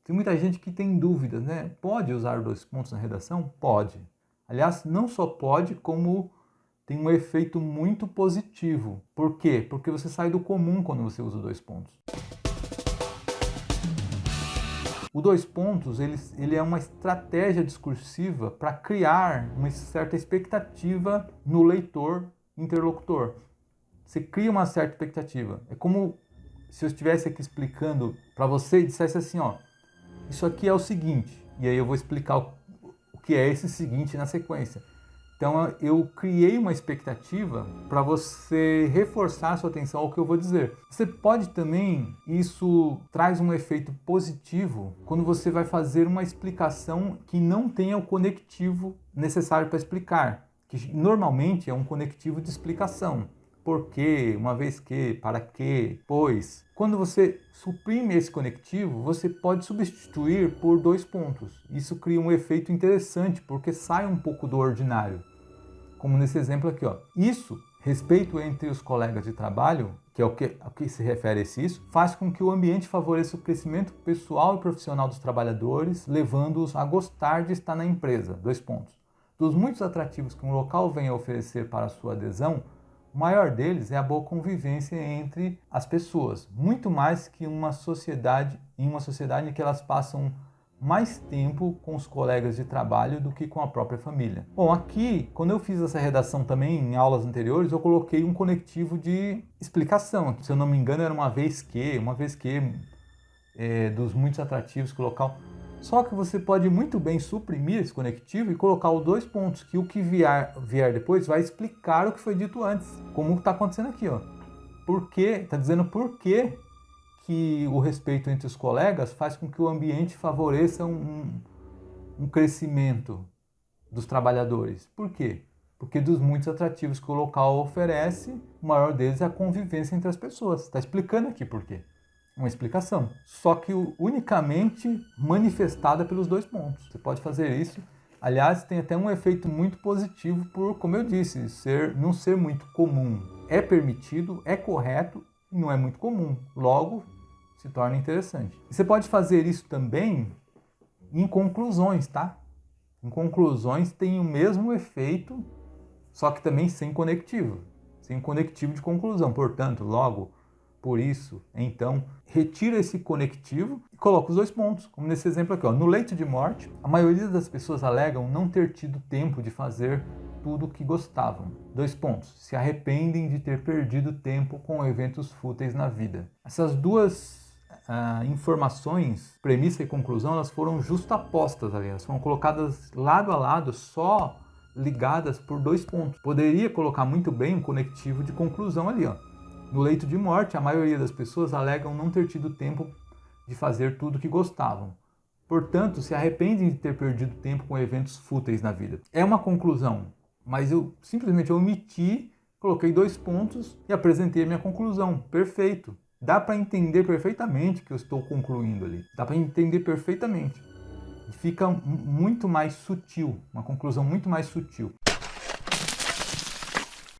Tem muita gente que tem dúvidas, né? Pode usar 2 pontos na redação? Pode. Aliás, não só pode, como tem um efeito muito positivo. Por quê? Porque você sai do comum quando você usa 2 pontos. O 2 pontos, ele é uma estratégia discursiva para criar uma certa expectativa no leitor interlocutor. Você cria uma certa expectativa. É como se eu estivesse aqui explicando para você e dissesse assim, ó, isso aqui é o seguinte, e aí eu vou explicar o que é esse seguinte na sequência. Então eu criei uma expectativa para você reforçar a sua atenção ao que eu vou dizer. Você pode também, isso traz um efeito positivo quando você vai fazer uma explicação que não tenha o conectivo necessário para explicar, que normalmente é um conectivo de explicação. Por quê, uma vez que, para quê, pois. Quando você suprime esse conectivo, você pode substituir por 2 pontos. Isso cria um efeito interessante, porque sai um pouco do ordinário. Como nesse exemplo aqui, ó. Isso, respeito entre os colegas de trabalho, que é o que se refere a isso, faz com que o ambiente favoreça o crescimento pessoal e profissional dos trabalhadores, levando-os a gostar de estar na empresa. 2 pontos. Dos muitos atrativos que um local vem a oferecer para a sua adesão, o maior deles é a boa convivência entre as pessoas, muito mais que em uma sociedade em que elas passam mais tempo com os colegas de trabalho do que com a própria família. Bom, aqui, quando eu fiz essa redação também em aulas anteriores, eu coloquei um conectivo de explicação. Se eu não me engano, era uma vez que, dos muitos atrativos que o local... Só que você pode muito bem suprimir esse conectivo e colocar os 2 pontos, que o que vier depois vai explicar o que foi dito antes, como está acontecendo aqui, ó. Está dizendo por que o respeito entre os colegas faz com que o ambiente favoreça um crescimento dos trabalhadores. Por quê? Porque dos muitos atrativos que o local oferece, o maior deles é a convivência entre as pessoas. Está explicando aqui por quê. Uma explicação, só que unicamente manifestada pelos 2 pontos. Você pode fazer isso. Aliás, tem até um efeito muito positivo por, como eu disse, não ser muito comum. É permitido, é correto e não é muito comum. Logo, se torna interessante. E você pode fazer isso também em conclusões, tá? Em conclusões tem o mesmo efeito, só que também sem conectivo. Sem conectivo de conclusão. Portanto, logo, por isso, então, retira esse conectivo e coloca os 2 pontos, como nesse exemplo aqui, ó. No leito de morte, a maioria das pessoas alegam não ter tido tempo de fazer tudo o que gostavam. 2 pontos. Se arrependem de ter perdido tempo com eventos fúteis na vida. Essas duas informações, premissa e conclusão, elas foram justapostas ali, elas foram colocadas lado a lado, só ligadas por 2 pontos. Poderia colocar muito bem um conectivo de conclusão ali, ó. No leito de morte, a maioria das pessoas alegam não ter tido tempo de fazer tudo o que gostavam. Portanto, se arrependem de ter perdido tempo com eventos fúteis na vida. É uma conclusão, mas eu simplesmente omiti, coloquei 2 pontos e apresentei a minha conclusão. Perfeito. Dá para entender perfeitamente que eu estou concluindo ali. Dá para entender perfeitamente. Fica muito mais sutil, uma conclusão muito mais sutil.